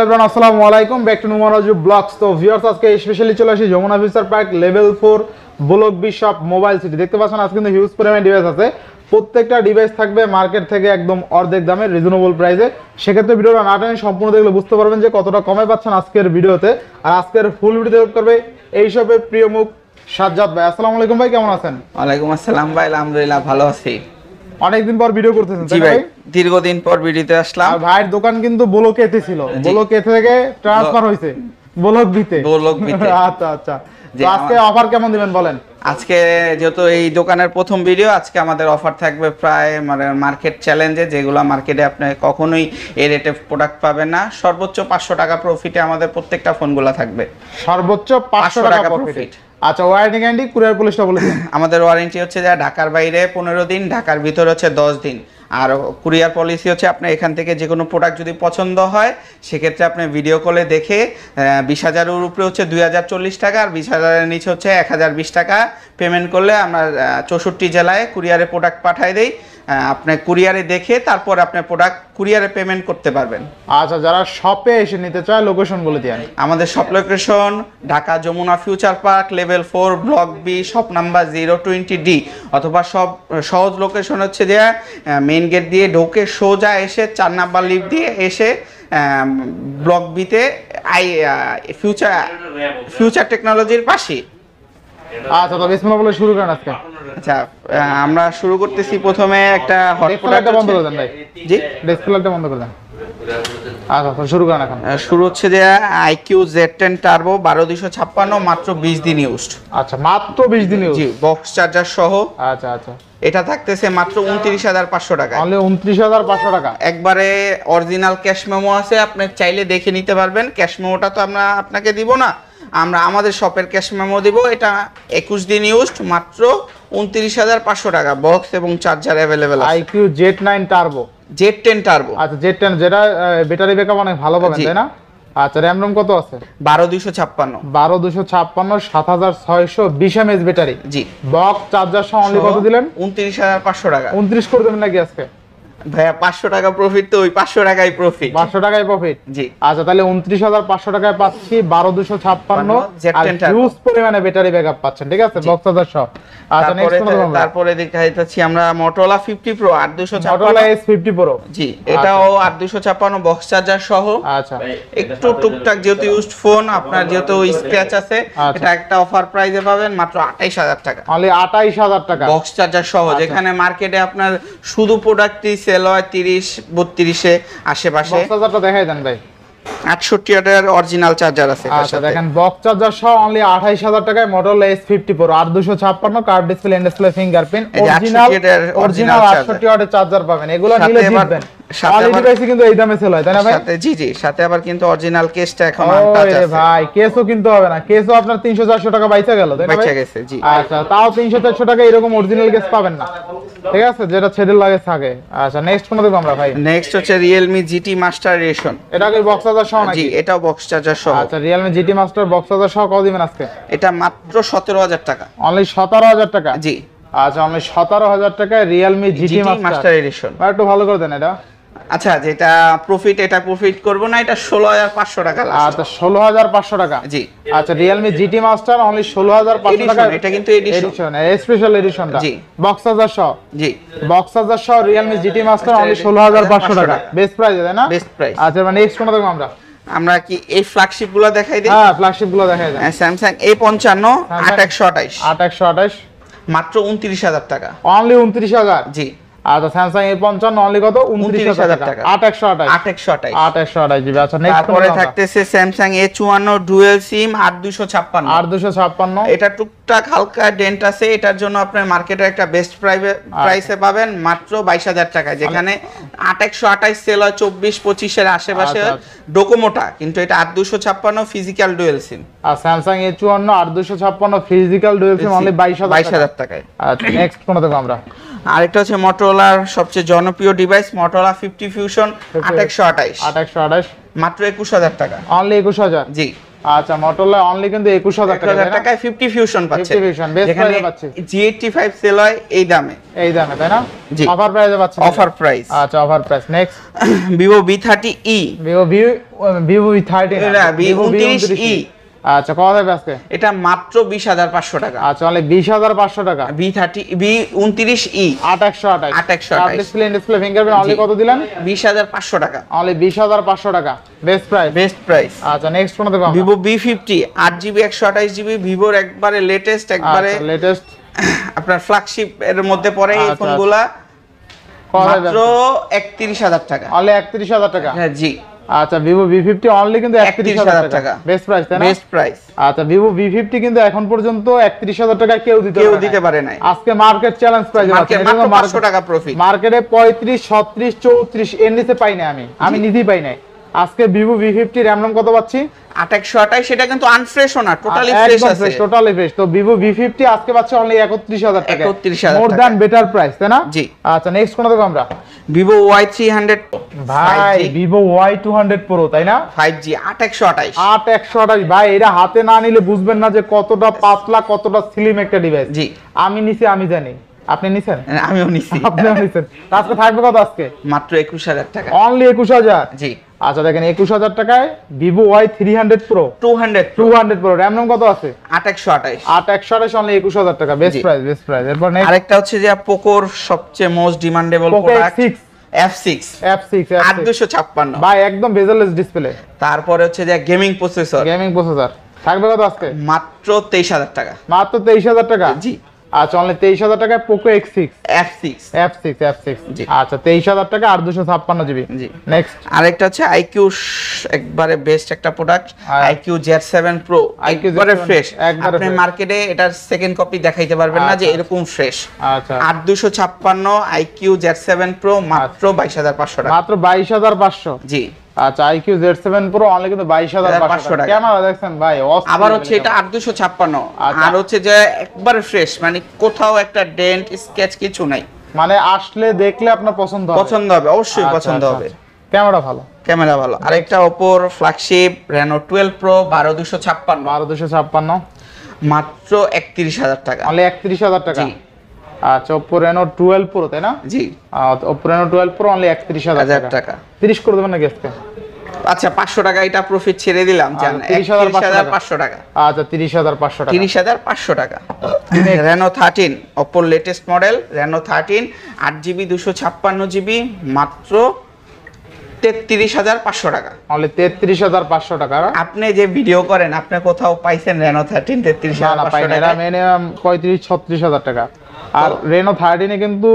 everyone, আসসালামু আলাইকুম, back to Numaraju blogs. তো ভিউয়ার্স, আজকে স্পেশালি চলে আসি Jamuna Future Park level 4 block B shop Mobile City. দেখতে পাচ্ছেন আজকে কিন্তু হিউজ পরিমাণে ডিভাইস আছে। প্রত্যেকটা ডিভাইস থাকবে মার্কেট থেকে একদম অর্ধেক দামে, রিজনেবল প্রাইসে। সেক্ষেত্রে ভিডিওটা না টেনে সম্পূর্ণ দেখলে বুঝতে পারবেন যে কতটা কমে পাচ্ছেন আজকের ভিডিওতে। আর আজকের ফুল ভিডিও হেল্প করবে এই শপের প্রিয় মুখ সাজ্জাদ ভাই। আসসালামু আলাইকুম ভাই, কেমন আছেন? ওয়ালাইকুম আসসালাম ভাই, আলহামদুলিল্লাহ ভালো আছি। অনেকদিন পর ভিডিও করতেছেন? জি ভাই, দীর্ঘদিন পর ভিডিওতে আসলাম। আর ভাইয়ের দোকান কিন্তু ব্লকেতে ছিল, ব্লকে থেকে ট্রান্সফার হয়েছে ব্লক বিতে। আচ্ছা আচ্ছা, তো আজকে অফার কেমন দিবেন বলেন? আজকে যেহেতু এই দোকানের প্রথম ভিডিও, আজকে আমাদের অফার থাকবে প্রায় মানে মার্কেট চ্যালেঞ্জে, যেগুলো মার্কেটে আপনি কখনোই এই রেটে প্রোডাক্ট পাবেন না। সর্বোচ্চ 500 টাকা প্রফিটে আমাদের প্রত্যেকটা ফোনগুলো থাকবে। সর্বোচ্চ 500 টাকা প্রফিট। আচ্ছা, ওয়ারেন্টি গ্যারান্টি কুরিয়ার পলিসটা বলেছেন? আমাদের ওয়ারেন্টি হচ্ছে যে ঢাকার বাইরে 15 দিন, ঢাকার ভিতরে হচ্ছে 10 দিন। আর কুরিয়ার পলিসি হচ্ছে আপনি এখান থেকে যে কোনো প্রোডাক্ট যদি পছন্দ হয় সেক্ষেত্রে আপনি ভিডিও কলে দেখে 20,000-এর উপরে হচ্ছে 2,040 টাকা, আর 20,000-এর নিচে হচ্ছে 1,020 টাকা পেমেন্ট করলে আমরা 64 জেলায় কুরিয়ারে প্রোডাক্ট পাঠিয়ে দেই। আপনি কুরিয়ারে দেখে তারপর আপনি প্রোডাক্ট কুরিয়ারে পেমেন্ট করতে পারবেন। আচ্ছা, যারা শপে এসে নিতে চায় লোকেশন বলে দিন। আমাদের shop location Dhaka Jamuna Future Park level 4 block B shop number 020D, অথবা সব সহজ লোকেশন হচ্ছে যে মেইন গেট দিয়ে ঢোকে সোজা এসে 4 নাম্বার লিফট দিয়ে এসে ব্লক বিতে ফিউচার টেকনোলজির পাশে। আচ্ছা, তো বিসমিল্লাহ বলে শুরু করেন আজকে। আচ্ছা, আমরা শুরু করতেছি প্রথমে একটা হটস্পটটা বন্ধ করে দেন ভাই। জি, ডিসপ্লেটা বন্ধ করে দেন। আচ্ছা, তো শুরু করেন এখন। শুরু হচ্ছে যে IQ Z10 টার্বো 12256, মাত্র 20 দিন ইউজড। আচ্ছা, মাত্র 20 দিন ইউজ। জি, বক্স চার্জার সহ। আচ্ছা আচ্ছা, এটা থাকতেছে মাত্র 29,500 টাকা। অনলি 29,500 টাকা। একবারে অরিজিনাল ক্যাশ মেমো আছে, আপনি চাইলে দেখে নিতে পারবেন। ক্যাশ মেমোটা তো আমরা আপনাকে দিব না, আমরা আমাদের শপের ক্যাশ মেমো দিব। এটা 21 দিন ইউজড, মাত্র 29,500 টাকা। বক্স এবং চার্জার অ্যাভেলেবেল আছে। IQ Z9 turbo, Z10 turbo. আচ্ছা, Z10 যেটা ব্যাটারি ব্যাকআপ অনেক ভালো পাবেন, তাই না? আচ্ছা, RAM ROM কত আছে? 12256। 12256, 7620 mAh ব্যাটারি। জি, বক্স চার্জার সহ অনলি কত দিলেন? 29,500 টাকা। 29 করে দেবেন নাকি আজকে? ভাইয়া 500 টাকা প্রফিট, তো ওই 500 টাকাই প্রফিট। 500 টাকায় প্রফিট। জি, আচ্ছা, তাহলে 29,500 টাকায় পাচ্ছি 12256 আর Z10 হিউজ পরিমাণে ব্যাটারি ব্যাকআপ পাচ্ছেন, ঠিক আছে, বক্স চার্জার সহ। আচ্ছা, নেক্সট কোন দেখাবো? তারপরে দেখাইতেছি আমরা Motorola 50 Pro 8256। Motorola S50 Pro। জি, এটাও 8256 বক্স চার্জার সহ। আচ্ছা, একটু টুকটাক যেহেতু ইউজড ফোন, আপনার যেহেতু স্ক্র্যাচ আছে, এটা একটা অফার প্রাইসে পাবেন মাত্র 28,000 টাকা। অনলি 28,000 টাকা বক্স চার্জার সহ। যেখানে মার্কেটে আপনার শুধু প্রোডাক্টই সেল হয় 30-32 আশেপাশে। বক্স চার্জারটা দেখাই দেন ভাই। 68 ওয়াটের অরিজিনাল চার্জার আছে। আচ্ছা, দেখেন বক্স চার্জার সহ অনলি 28,000 টাকায় Motorola S50 Pro 8256, curve display, in display, fingerprint, original 68 ওয়াটের চার্জার পাবেন। এগুলো নিলে জিতবেন। কোয়ালিটি বেশি কিন্তু এই দামে সেল হয়, তাই না ভাই? সাথে জি জি, সাথে আবার কিন্তু অরিজিনাল কেসটা এখন আনটাচ আছে। ভাই, কেসও কিনতে হবে না, কেসও আপনার 300-400 টাকা বাইচা গেল, তাই না ভাই? বাইচা গেছে, জি। আচ্ছা, তাও 300-400 টাকা এরকম অরিজিনাল কেস পাবেন না, ঠিক আছে, যেটা ছেড়ে লাগে থাকে। আচ্ছা, নেক্সট কোন দেখব আমরা ভাই? নেক্সট হচ্ছে Realme GT Master Edition। এটা কি বক্স চার্জার সহ নাকি? জি, এটাও বক্স চার্জার সহ। আচ্ছা, Realme GT Master box charger সহ কত দিবেন আজকে? এটা মাত্র 17,000 টাকা। অনলি 17,000 টাকা? জি। আচ্ছা, অনলি 17,000 টাকায় Realme GT Master Edition। ভাই, একটু ভালো করে দেন এটা। আচ্ছা, যেটা প্রফিট, এটা প্রফিট করব না, এটা 16,500 টাকা লাস্ট। আচ্ছা, 16,500 টাকা। জি। আচ্ছা, Realme GT Master অনলি 16,500 টাকা। এটা কিন্তু এডিশন, স্পেশাল এডিশনটা। জি। বক্স চার্জার সহ। জি, বক্স চার্জার সহ Realme GT Master অনলি 16,500 টাকা। বেস্ট প্রাইস, তাই না? Best price. আচ্ছা, মানে নেক্সট কোন দেখব আমরা? আমরা কি এই ফ্ল্যাগশিপ গুলো দেখাই দিই? হ্যাঁ, ফ্ল্যাগশিপ গুলো দেখাই দেন। Samsung A55 8128, 8128, মাত্র 29,000 টাকা। অনলি 29,000। জি। আচ্ছা, Samsung A55 অনলি কত? 29,000 টাকা। 8128। 8128 জিবি। আচ্ছা, নেক্সট তারপরে থাকতেছে Samsung A54 ডুয়াল সিম 8256। 8256। এটা টুকটাক হালকা ডেন্ট আছে, এটার জন্য আপনার মার্কেটে একটা বেস্ট প্রাইসে পাবেন মাত্র 22,000 টাকায়। যেখানে 8128 সেল হয় 24-25 এর আশেপাশে ডোকোমোটা, কিন্তু এটা 8256 ফিজিক্যাল ডুয়াল সিম। আর Samsung A54 8256 physical dual SIM only 22,000 টাকায়। আচ্ছা, নেক্সট কোন দেখব আমরা? আরেকটা হচ্ছে Motorola সবচেয়ে জনপ্রিয় ডিভাইস Motorola 50 Fusion 8128, মাত্র 21,000 টাকা। অনলি 21,000। জি। আচ্ছা Motorola অনলি কিন্তু 21000 টাকা 21000 টাকায় 50 ফিউশন পাচ্ছেন 50 fusion, best যেখানে price পাচ্ছি। G85 সেল হয় এই দামে তাই না? জি। অফার প্রাইসে পাচ্ছেন। Offer price. আচ্ছা offer price. Next Vivo V30e Vivo V30 না V29e আচ্ছা কত হবে আজকে? এটা মাত্র 20500 টাকা। আচ্ছা অনলি 20500 টাকা। V29e 8128 ডিসপ্লে ফিঙ্গারপ্রিন্ট অনলি কত দিলেন? 20500 টাকা। অনলি 20500 টাকা বেস্ট প্রাইস। আচ্ছা নেক্সট কোন দেব? Vivo V50 8GB 128GB ভিভোর একবারে লেটেস্ট আপনার ফ্ল্যাগশিপ এর মধ্যে পড়ে এই ফোনগুলা মাত্র 31000 টাকা। অনলি 31000 টাকা। হ্যাঁ জি। আচ্ছা Vivo V50 অনলি কিন্তু 31000 টাকা বেস্ট প্রাইস তাই না? Best price. আচ্ছা Vivo V50 কিন্তু এখন পর্যন্ত 31000 টাকা কেউ দিতে পারে নাই। আজকে মার্কেট চ্যালেঞ্জ প্রাইস আছে মাত্র 500 টাকা প্রফিট। মার্কেটে 35 36 34 এর নিচে পাই না আমি নিজেই পাই নাই। আজকে Vivo V50 RAM কত পাচ্ছি? 8128 সেটা কিন্তু আনফ্রেশ না, টোটালি ফ্রেশ আছে, টোটালি ফ্রেশ। তো Vivo V50 আজকে পাচ্ছি অনলি 31000 টাকা। 31000 মোর দ্যান বেটার প্রাইস তাই না? জি। আচ্ছা নেক্সট কোন দেব আমরা? Vivo Y300 ভাই Vivo Y200 Pro তাই না? 5G 8128 ভাই এটা হাতে না নিলে বুঝবেন না যে কতটা পাতলা কতটা স্লিম একটা ডিভাইস। জি আমি নিছি আমি জানি। আপনি নিছেন? আমিও নিছি। আপনিও নিছেন। আজকে থাকবে কত আজকে? মাত্র 21000 টাকা। অনলি 21000। জি। আচ্ছা দেখেন 21000 টাকায় Vivo Y300 Pro 200 Pro RAM কত আছে? 8128 অনলি 21000 টাকা বেস্ট প্রাইস। এরপর নেক্সট আরেকটা হচ্ছে যে পোকোর সবচেয়ে মোস্ট ডিমান্ডেবল প্রোডাক্ট F6 8256 ভাই একদম বেজেললেস ডিসপ্লে। তারপরে হচ্ছে যে গেমিং প্রসেসর থাকবে কত আজকে? মাত্র 23000 টাকা। মাত্র 23000 টাকা। জি। আচ্ছা অনলি 23000 টাকায় Poco F6 জি। আচ্ছা 23000 টাকা আর 256 জিবি। জি। নেক্সট আরেকটা হচ্ছে IQ একবারে বেস্ট একটা প্রোডাক্ট IQ Z7 Pro একবারে ফ্রেশ। আপনি মার্কেটে এটার সেকেন্ড কপি দেখাইতে পারবেন না যে এরকম ফ্রেশ। আচ্ছা 8256 IQ Z7 Pro মাত্র 22500 টাকা। মাত্র 22500। জি। আচ্ছা IQ Z7 Pro অনলি কিন্তু 22500 টাকা। ক্যামেরা দেখছেন ভাই আবার হচ্ছে এটা 8256 আর হচ্ছে যে একবারে ফ্রেশ, মানে কোথাও একটা ডেন্ট স্কেচ কিছু নাই, মানে আসলে দেখলে আপনার পছন্দ হবে অবশ্যই পছন্দ হবে। ক্যামেরা ভালো। আরেকটা Oppo ফ্ল্যাগশিপ Reno 12 Pro 12256 মাত্র 31000 টাকা। অনলি 31000 টাকা। জি। আচ্ছা Oppo Reno 12 Pro তাই না? জি। Oppo Reno 12 Pro অনলি 31000 টাকা। 30 করে দেবেন নাকি আজকে? আচ্ছা 500 টাকা এটা প্রফিট ছেড়ে দিলাম জান। 30500 টাকা। আচ্ছা 30500 টাকা। 30500 টাকা। Reno 13 Oppo latest model Reno 13 8GB 256GB মাত্র 33500 টাকা। অনলি 33500 টাকা। আপনি যে ভিডিও করেন আপনি কোথাও পাইছেন Reno 13 33500 টাকা? না মিনিমাম 35-36000 টাকা। আর Reno 13 এ কিন্তু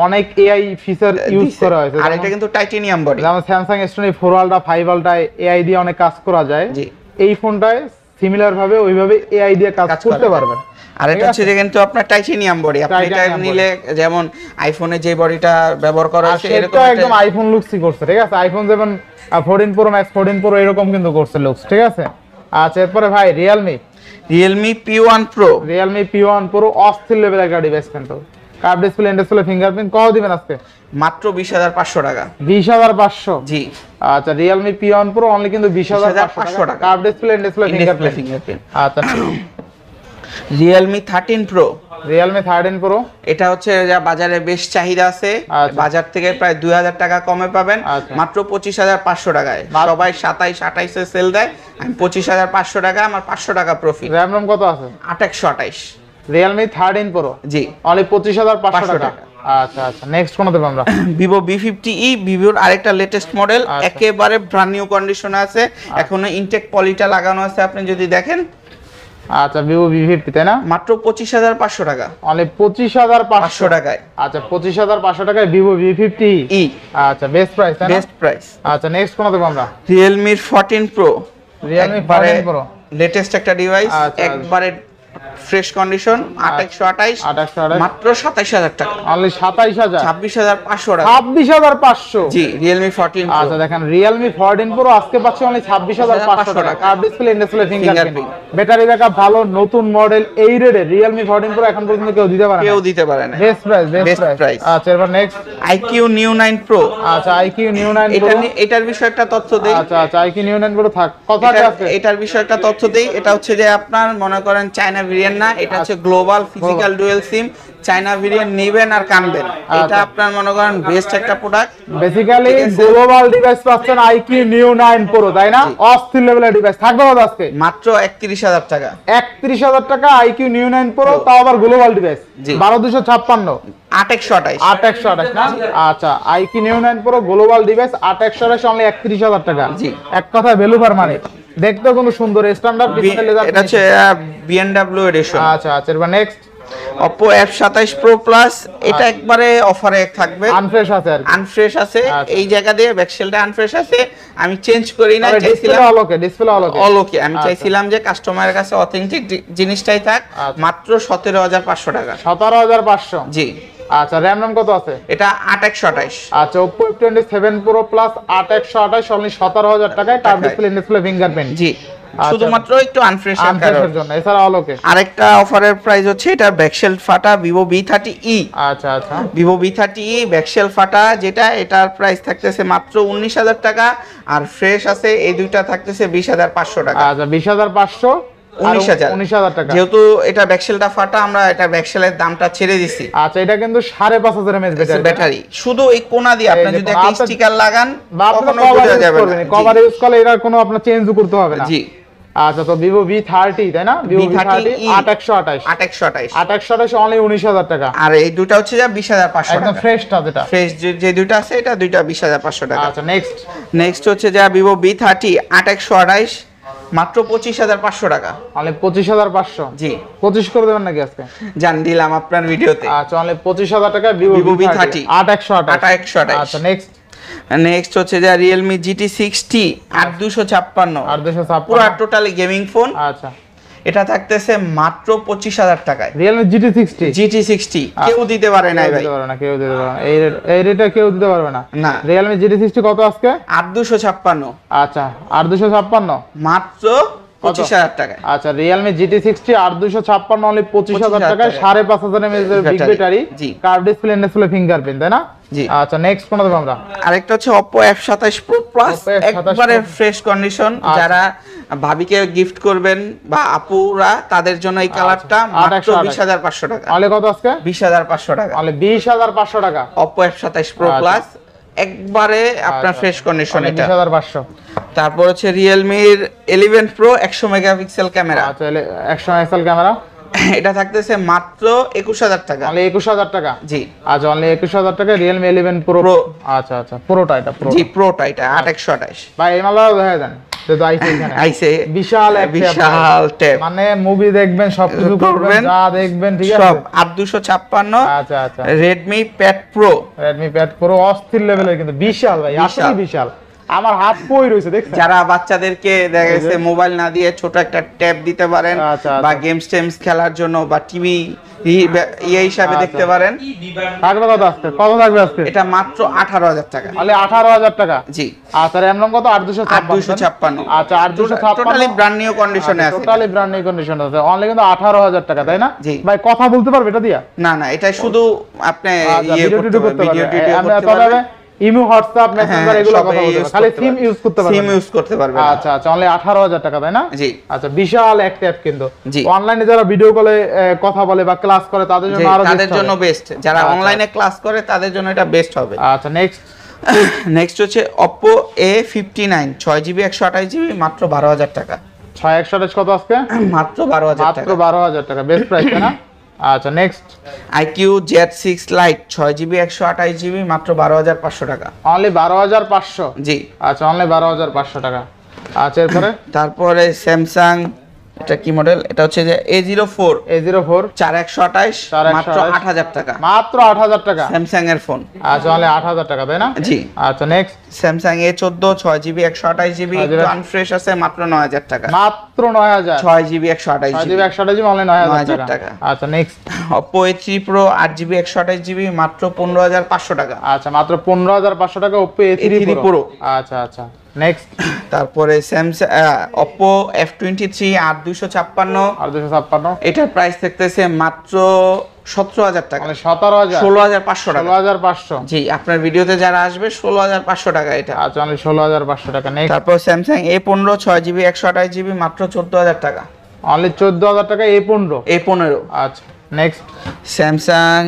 অনেক AI ফিচার ইউজ করা হয়েছে। আর এটা কিন্তু টাইটানিয়াম বডি। যেমন Samsung S24 Ultra 5 Ultra AI দিয়ে অনেক কাজ করা যায়। জি। এই ফোনটায় সিমিলার ভাবে ওইভাবে AI দিয়ে কাজ করতে পারবেন। আর এটা হচ্ছে যে কিন্তু আপনার টাইটানিয়াম বডি। আপনি এটা নিলে যেমন আইফোনে যে বডিটা ব্যবহার করা হচ্ছে এরকম একদম আইফোন লুকসই করছে, ঠিক আছে? আইফোন যেমন 14 Pro Max 14 Pro এরকম কিন্তু করছে লুকস, ঠিক আছে? আচ্ছা এরপরে ভাই Realme P1 Pro অস্থির লেভেল একটা ডিভাইস কিন্তু। Curve display, in display fingerprint কত দিবেন আজকে? মাত্র 20500 টাকা। 20500। জি। আচ্ছা Realme P1 Pro অনলি কিন্তু 20500 টাকা। Curve display, in display fingerprint. আচ্ছা Realme 13 Pro এটা হচ্ছে যা বাজারে বেশ চাহিদা আছে। বাজার থেকে প্রায় 2000 টাকা কমে পাবেন মাত্র 25500 টাকায়। সবাই 27-28 এ সেল দেয়, আমি 25500 টাকা, আমার 500 টাকা প্রফিট। RAM কত আছে? 8128 Realme 13 Pro জি অনলি 25500 টাকা। আচ্ছা নেক্সট কোন দেব আমরা? Vivo V50e ভিভোর আরেকটা লেটেস্ট মডেল, একেবারে ব্র্যান্ড নিউ কন্ডিশনে আছে, এখনো ইনটেক পলিটা লাগানো আছে, আপনি যদি দেখেন। আচ্ছা Vivo V50 তাই না? মাত্র 25500 টাকা। অনলি 25500 টাকায়। আচ্ছা 25500 টাকায় Vivo V50e। আচ্ছা বেস্ট প্রাইস তাই না? Best price. আচ্ছা নেক্সট কোন দেব আমরা? Realme 14 Pro লেটেস্ট একটা ডিভাইস, একবারে ফ্রেশ কন্ডিশন 8128 8128 মাত্র 27000 টাকা অনলি 27000 26500 টাকা 26500 জি Realme 14 Pro আচ্ছা দেখেন Realme 14 Pro আজকে পাচ্ছি অনলি 26500 টাকা curve display in-display fingerprint battery backup ভালো নতুন মডেল এই রেটে Realme 14 Pro এখন পর্যন্ত কেউ দিতে পারে না কেউ দিতে পারে না বেস্ট প্রাইস আচ্ছা এবার নেক্সট IQ Neo 9 Pro আচ্ছা IQ Neo 9 Pro এটার বিষয়ে একটা তথ্য দেই আচ্ছা IQ Neo 9 Pro থাক কথা আছে এটার বিষয়ে একটা তথ্য দেই এটা হচ্ছে যে আপনার মনে করেন চায়না ভেরিয়েন্ট না এটা হচ্ছে global physical dual SIM China variant নেবেন আর কানবেন এটা আপনার মনে করেন বেস্ট একটা প্রোডাক্ট বেসিক্যালি গ্লোবাল ডিভাইস পাচ্ছেন IQ Neo 9 Pro তাই না অস্থির লেভেলের ডিভাইস থাকবে কত আজকে মাত্র 31000 টাকা 31000 টাকা IQ Neo 9 Pro তাও আবার গ্লোবাল ডিভাইস 12256 8128 না আচ্ছা IQ Neo 9 Pro global device 8128 only 31000 টাকা জি এক কথায় ভ্যালু ফর মানি দেখতেও কিন্তু সুন্দর স্ট্যান্ডার্ড ডিসপ্লে লেজার এটা হচ্ছে BMW এডিশন আচ্ছা এবার next Oppo F27 Pro Plus এটা একবারে অফারে থাকবে আনফ্রেশ আছে আর আনফ্রেশ আছে এই জায়গা দিয়ে ব্যাকশেলটা আনফ্রেশ আছে আমি চেঞ্জ করি না চাইছিলাম ডিসপ্লে অলোকে আমি চাইছিলাম যে কাস্টমারের কাছে অথেন্টিক জিনিসটাই থাক মাত্র 17500 টাকা 17500 জি আচ্ছা র‍্যাম নাম কত আছে এটা 8128 আচ্ছা Oppo F27 Pro Plus 8128 only 17000 টাকায় কার্ভ ডিসপ্লে ফিঙ্গারপ্রিন্ট জি শুধুমাত্র একটু আনফ্রেশের জন্য এছাড়া অলোকে আরেকটা অফারের প্রাইস হচ্ছে এটা ব্যাকশেল ফাটা Vivo V30e আচ্ছা Vivo V30e ব্যাকশেল ফাটা যেটা এটার প্রাইস থাকতেছে মাত্র 19000 টাকা আর ফ্রেশ আছে এই দুইটা থাকতেছে 20500 টাকা আচ্ছা 20500 19000 টাকা যেহেতু এটা ব্যাকশেলটা ফাটা আমরা এটা ব্যাকশেলের দামটা ছেড়ে দিছি আচ্ছা এটা কিন্তু 5500 mAh ব্যাটারি শুধু এই কোণা দিয়ে আপনি যদি একটা স্টিকার লাগান কখনো বোঝা যাবে না কভার ইউজ করলে এটা কোনো আপনার চেঞ্জ করতে হবে না জি আচ্ছা তো Vivo V30 তাই না Vivo V30 8128 অনলি 19000 টাকা আর এই দুটো হচ্ছে যা 20500 টাকা একদম ফ্রেশটা যেটা ফ্রেশ যে দুটো আছে এটা দুইটা 20500 টাকা আচ্ছা নেক্সট হচ্ছে যা Vivo V30 8128 মাত্র 25500 টাকা অনলি 25500 জি 25 করে দেবেন নাকি আজকে জান দিলাম আপনার ভিডিওতে আচ্ছা অনলি 25000 টাকা Vivo V30 8128 আচ্ছা নেক্সট হচ্ছে যে Realme GT60 8256 পুরো টোটালি গেমিং ফোন আচ্ছা এটা থাকতেছে মাত্র 25000 টাকায় Realme GT60 কেউ দিতে পারে না ভাই কেউ দিতে পারে না এই রেটে কেউ দিতে পারবে না না Realme GT60 কত আজকে 8256 আচ্ছা 8256 মাত্র 25000 টাকা আচ্ছা Realme GT60 8256 অনলি 25000 টাকায় 5500 mAh এর big battery curve display fingerprint তাই না জি আচ্ছা নেক্সট কোন দেব আমরা আরেকটা হচ্ছে Oppo F27 Pro Plus একবারে ফ্রেশ কন্ডিশন যারা ভাবিকে গিফট করবেন বা আপুরা তাদের জন্য এই কালারটা মাত্র 20500 টাকা অনলি কত আজকে 20500 টাকা অনলি 20500 টাকা Oppo F27 Pro Plus একবারে আপনার ফ্রেশ কন্ডিশন এটা 20500 তারপর হচ্ছে Realme 11 Pro 100 মেগাপিক্সেল ক্যামেরা আচ্ছা 100 মেগাপিক্সেল ক্যামেরা এটা থাকতেছে মাত্র 21000 টাকা অনলি 21000 টাকা জি আচ্ছা অনলি 21000 টাকা Realme 11 Pro আচ্ছা পুরোটা এটা জি প্রোটা এটা 8128 ভাই এই মালটা দেখা দেন তো আইছে এখানে আইছে বিশাল ট্যাব মানে মুভি দেখবেন সব কিছু করবেন যা দেখবেন ঠিক আছে সব 8256 আচ্ছা Redmi Pad Pro অস্থির লেভেলের কিন্তু বিশাল ভাই আসলে বিশাল আমার হাত কই রইছে দেখছেন যারা বাচ্চাদেরকে দেখা গেছে মোবাইল না দিয়ে ছোট একটা ট্যাব দিতে পারেন বা গেমস খেলার জন্য বা টিভি হিসাবে দেখতে পারেন থাকবে কত থাকবে আজকে এটা মাত্র 18000 টাকা তাহলে 18000 টাকা জি আচ্ছা RAM ROM কত 8256 আচ্ছা 8256 টোটালি ব্র্যান্ড নিউ কন্ডিশনে আছে টোটালি ব্র্যান্ড নিউ কন্ডিশনে আছে অনলি কিন্তু 18000 টাকা তাই না ভাই কথা বলতে পারবে এটা দিয়া না এটা শুধু আপনি ভিডিও করতে পারবেন ইমো হোয়াটসঅ্যাপ মেসেঞ্জার এগুলো কথা বলতে খালি সিম ইউজ করতে পারবে আচ্ছা অনলি 18000 টাকা তাই না জি আচ্ছা বিশাল এক ট্যাব কিন্তু অনলাইনে যারা ভিডিও কলে কথা বলে বা ক্লাস করে তাদের জন্য আরো তাদের জন্য বেস্ট যারা অনলাইনে ক্লাস করে তাদের জন্য এটা বেস্ট হবে আচ্ছা নেক্সট হচ্ছে Oppo A59 6GB 128GB মাত্র 12000 টাকা 6128 কত আজকে মাত্র 12000 টাকা মাত্র 12000 টাকা বেস্ট প্রাইস তাই না আচ্ছা next IQ Z6 Lite 6GB 128GB মাত্র 12500 টাকা অনলি 12500 জি আচ্ছা অনলি 12500 টাকা আচ্ছা তারপরে Samsung এটা কি মডেল এটা হচ্ছে যে A04 4128 মাত্র 8000 টাকা মাত্র 8000 টাকা Samsung এর ফোন আচ্ছা অনলি 8000 টাকা তাই না জি আচ্ছা next Samsung A14 6GB 128GB একটু আনফ্রেশ আছে মাত্র 9000 টাকা। মাত্র 9000। 6GB 128GB 6GB 128GB only 9000 টাকা। আচ্ছা next Oppo A3 Pro 8GB 128GB মাত্র 15500 টাকা। আচ্ছা মাত্র 15500 টাকা Oppo A3 Pro। আচ্ছা আচ্ছা নেক্সট তারপরে স্যামসাং Oppo F23 8256 এটার প্রাইস থাকতেছে মাত্র 17000 টাকা। মানে 17000 16500 টাকা। 16500 জি, আপনার ভিডিওতে যারা আসবে 16500 টাকা এটা। আচ্ছা মানে 16500 টাকা। নেক্সট তারপর স্যামসাং A15 6GB 128GB মাত্র 14000 টাকা। অনলি 14000 টাকা A15। আচ্ছা next Samsung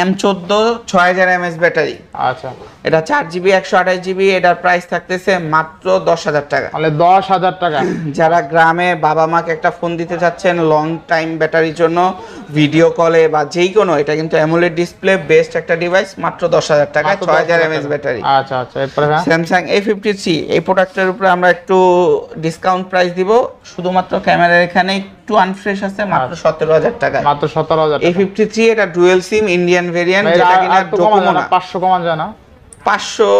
M14 6000 mAh battery. আচ্ছা এটা 4GB 128GB এটার প্রাইস থাকতেছে মাত্র 10000 টাকা। তাহলে 10000 টাকা। যারা গ্রামে বাবা মাকে একটা ফোন দিতে চাচ্ছেন লং টাইম ব্যাটারির জন্য ভিডিও কলে বা যেই কোনো, এটা কিন্তু অ্যামোলেড ডিসপ্লে বেস্ট একটা ডিভাইস মাত্র 10000 টাকা 6000 mAh ব্যাটারি। আচ্ছা আচ্ছা এরপরে স্যামসাং A53 এই প্রোডাক্টের উপরে আমরা একটু ডিসকাউন্ট প্রাইস দিব, শুধুমাত্র ক্যামেরার এখানে একটু আনফ্রেশ আছে মাত্র 17000 টাকা। মাত্র 17000 টাকা। A53 এটা ডুয়াল সিম ইন্ডিয়ান ভেরিয়েন্ট, যেটা কিনা ডোকোমো না। 500 কমান যায় না? 500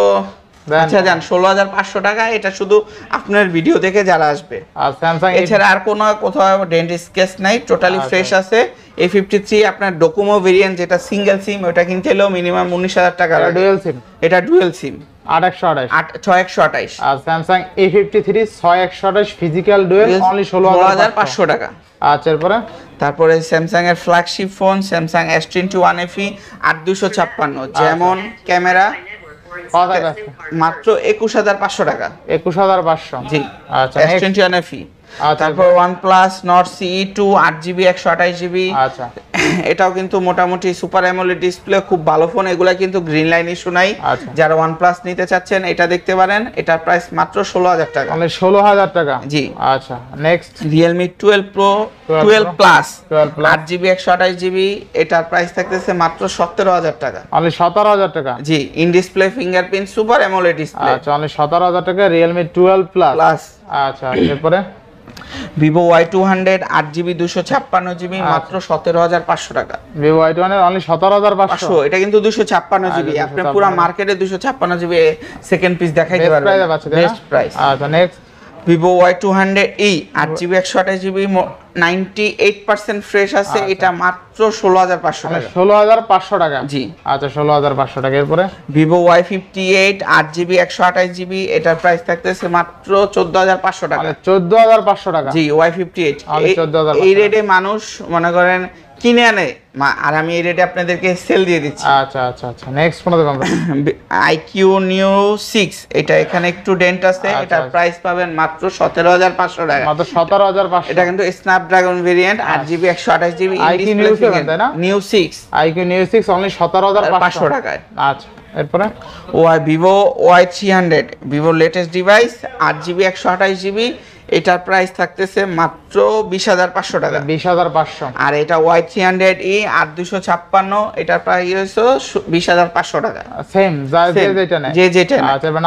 আচ্ছা যান 16500 টাকা। এটা শুধু আপনার ভিডিও দেখে যারা আসবে। আর স্যামসাং এছাড়া আর কোনো কোথাও ডেন্ট স্কেচ নাই, টোটালি ফ্রেশ আছে। A53 আপনার ডোকোমো ভেরিয়েন্ট যেটা সিঙ্গেল সিম, ওটা কিনতে হলেও মিনিমাম 19000 টাকা লাগে। ডুয়াল সিম, এটা ডুয়াল সিম 8128 6128। আর Samsung A53 6128 physical dual only 16500 টাকা। আচ্ছা এরপরে তারপরে স্যামসাং এর flagship phone Samsung S21 FE 8256 যেমন ক্যামেরা মাত্র 21500 টাকা। 21500 জি আচ্ছা S21 FE। তারপর OnePlus Nord CE2 8GB 128GB। আচ্ছা এটাও কিন্তু মোটামুটি সুপার অ্যামোলেড ডিসপ্লে, খুব ভালো ফোন। এগুলা কিন্তু গ্রিন লাইন ইস্যু নাই। যারা OnePlus নিতে চাচ্ছেন এটা দেখতে পারেন, এটার প্রাইস মাত্র 16000 টাকা। মানে 16000 টাকা। জি আচ্ছা next Realme 12 Pro 12 Plus 8GB 128GB এটার প্রাইস থাকতেছে মাত্র 17000 টাকা। অনলি 17000 টাকা। জি in display fingerprint super amoled display. আচ্ছা অনলি 17000 টাকা Realme 12 Plus। আচ্ছা এরপরে Vivo Y200 8GB 256GB মাত্র 17500 টাকা। Vivo Y200 only 17500। এটা কিন্তু 256GB, আপনি পুরো মার্কেটে 256GB সেকেন্ড পিস দেখাইতে পারবেন। Best price. আচ্ছা next Vivo Y200e 8GB 128GB 98% fresh আছে, এটা মাত্র 16500 টাকা। 16500 টাকা। জি আচ্ছা 16500 টাকা। এরপরে Vivo Y58 8GB 128GB এটার প্রাইস থাকতেছে মাত্র 14500 টাকা। 14500 টাকা। জি Y58 14500 এই রেটে মানুষ মনে করেন কিনে আনে, আর আমি এই রেটে আপনাদেরকে সেল দিয়ে দিচ্ছি। আচ্ছা আচ্ছা আচ্ছা নেক্সট কোন দেখব আমরা? IQ Neo 6 এটা এখানে একটু ডেন্ট আছে, এটার প্রাইস পাবেন মাত্র 17500 টাকা। মাত্র 17500। এটা কিন্তু Snapdragon variant 8GB 128GB IQ Neo 7 তাই না? Neo 6 IQ Neo 6 অনলি 17500 টাকায়। আচ্ছা এরপরে Vivo Y300 Vivo latest device 8GB 128GB এটার প্রাইস থাকতেছে মাত্র 20500 টাকা। 20500। আর এটা Y300e 8256 এটার প্রাইস হইছে 20500 টাকা। সেম যেটা নেয় যেটা। আচ্ছা এবার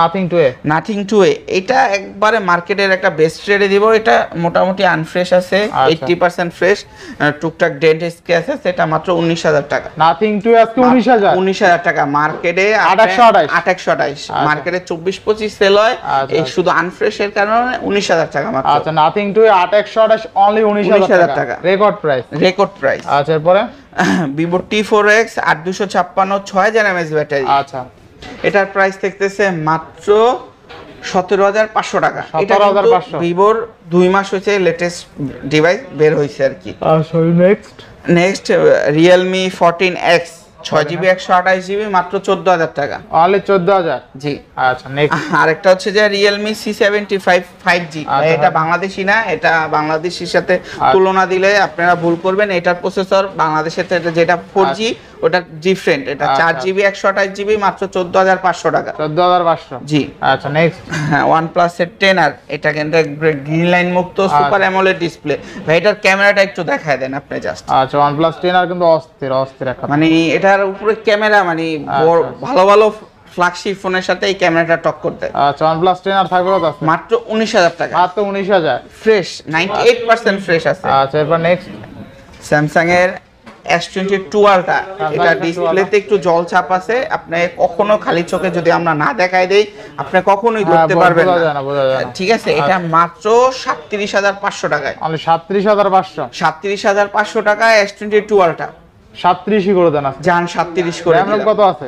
নাথিং টু এ এটা একবারে মার্কেটের একটা বেস্ট রেটে দিব। এটা মোটামুটি আনফ্রেশ আছে, 80% ফ্রেশ, টুকটাক ডেন্ট স্ক্র্যাচ আছে, এটা মাত্র 19000 টাকা। নাথিং টু আজকে 19000 টাকা। মার্কেটে 828 মার্কেটে 24-25 সেল হয়, এই শুধু আনফ্রেশের কারণে 19000 টাকা। আচ্ছা নাথিং টু 828 অনলি 19000 টাকা। Record price. আচ্ছা এরপরে Vivo T4X 8256 6000 mAh ব্যাটারি। আচ্ছা এটার প্রাইস থাকতেছে মাত্র 17500 টাকা। 17500। ভিভোর 2 মাস হয়েছে লেটেস্ট ডিভাইস বের হইছে আর কি। Next Realme 14X 6GB 128GB মাত্র 14000 টাকা। অনলি 14000। জি আচ্ছা নেক্সট আরেকটা হচ্ছে যে Realme C75 5G। এটা বাংলাদেশি না, এটা বাংলাদেশির সাথে তুলনা দিলে আপনারা ভুল করবেন। এটার প্রসেসর বাংলাদেশের যেটা 4G ওটা ডিফারেন্ট। এটা 4GB 128GB মাত্র 14500 টাকা। 14500। জি আচ্ছা নেক্সট OnePlus এর 10R এটা কিন্তু গ্রিন লাইন মুক্ত সুপার অ্যামোলেড ডিসপ্লে। ভাই এটার ক্যামেরাটা একটু দেখায় দেন আপনি জাস্ট। আচ্ছা OnePlus 10R কিন্তু অস্থির একটা, মানে এটার উপরে ক্যামেরা মানে ভালো ভালো ফ্ল্যাগশিপ ফোনের সাথে এই ক্যামেরাটা টক্কর দেয়। আচ্ছা OnePlus 10R থাকবে কত আছে? মাত্র 19000 টাকা। মাত্র 19000 ফ্রেশ 98% ফ্রেশ আছে। আচ্ছা এরপর নেক্সট স্যামসাং এর S22 আলট্রা, এটা ডিসপ্লেতে একটু জল চাপ আছে, আপনি কখনো খালি চোখে যদি আমরা না দেখাই দেই আপনি কখনোই ধরতে পারবেন না, ঠিক আছে। এটা মাত্র 37,500 টাকায়, অনলি 37,500, 37,500 টাকায় S22 আলট্রা। 37 করে দেন আজকে। জান 37 করে RAM দিলাম। কত আছে?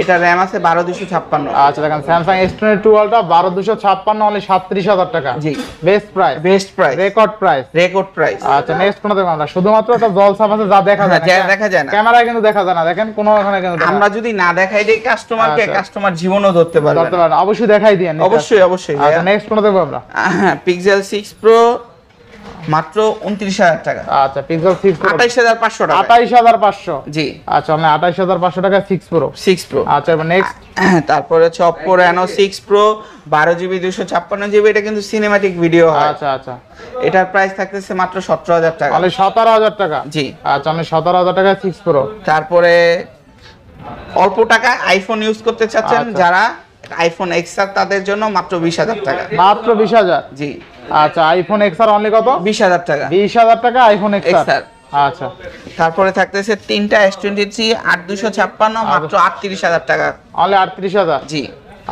এটা RAM আছে 12256। আচ্ছা দেখেন Samsung S22 Ultra 12256 অনলি 37,000 টাকা। জি, best price, best price, record price, record price. আচ্ছা নেক্সট কোন দেখব আমরা? শুধুমাত্র এটা জলসাপ আছে যা দেখা যায় না, দেখা যায় না, ক্যামেরায় কিন্তু দেখা যায় না। দেখেন কোন এখানে কিন্তু আমরা যদি না দেখাই দেই কাস্টমারকে, কাস্টমার জীবনও ধরতে পারবে না। অবশ্যই দেখাই দিয়েন। অবশ্যই অবশ্যই। আচ্ছা নেক্সট কোন দেখব আমরা? Pixel 6 Pro মাত্র 29,000 টাকা। আচ্ছা Pixel 6 Pro 28,500 টাকা। 28,500, জি আচ্ছা মানে 28,500 টাকা 6 Pro। 6 Pro। আচ্ছা এবার নেক্সট তারপরে হচ্ছে Oppo Reno 6 Pro 12GB 256GB, এটা কিন্তু সিনেম্যাটিক ভিডিও হয়। আচ্ছা আচ্ছা, এটার প্রাইস থাকতেছে মাত্র 17,000 টাকা। অনলি 17,000 টাকা। জি, আচ্ছা অনলি 17,000 টাকা 6 Pro। তারপরে অল্প টাকা আইফোন ইউজ করতে চাচ্ছেন যারা, আইফোন XR তাদের জন্য মাত্র 20,000 টাকা। মাত্র 20,000? জি। আচ্ছা আইফোন XR অনলি কত? 20,000 টাকা। 20,000 টাকা আইফোন XR। আচ্ছা তারপরে থাকতেছে তিনটা S23 8256 মাত্র 38,000 টাকা। অনলি 38,000? জি।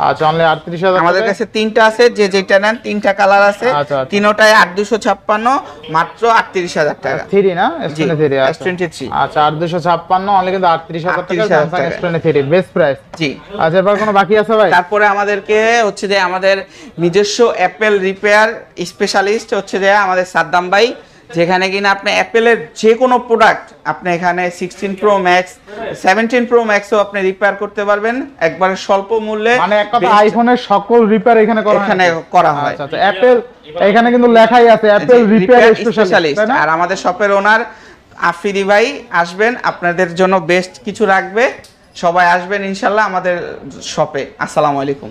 আচ্ছা অনলি 38,000। আমাদের কাছে তিনটা আছে, যে যেটা নেন তিনটা কালার আছে, তিনটায় 8256 মাত্র 38,000 টাকা। 3 না S23? S23 আচ্ছা 8256 অনলি কিন্তু 38,000 টাকা Samsung S23 বেস্ট প্রাইস। জি। আচ্ছা এবার কোনো বাকি আছে ভাই? তারপরে আমাদেরকে হচ্ছে যে আমাদের নিজস্ব অ্যাপেল রিপেয়ার স্পেশালিস্ট হচ্ছে যে আমাদের সাদ্দাম ভাই, যেখানে কিনা আপনি অ্যাপেলের যে কোনো প্রোডাক্ট আপনি এখানে 16 Pro Max 17 Pro Maxও আপনি রিপেয়ার করতে পারবেন একবারে স্বল্প মূল্যে। মানে এক কথা আইফোনের সকল রিপেয়ার এখানে করা হয়। আচ্ছা অ্যাপেল এখানে কিন্তু লেখাই আছে অ্যাপেল রিপেয়ার স্পেশালিস্ট। আর আমাদের শপের ওনার আফ্রিদি ভাই আসবেন, আপনাদের জন্য বেস্ট কিছু রাখবে। সবাই আসবেন ইনশাআল্লাহ আমাদের শপে। আসসালামু আলাইকুম।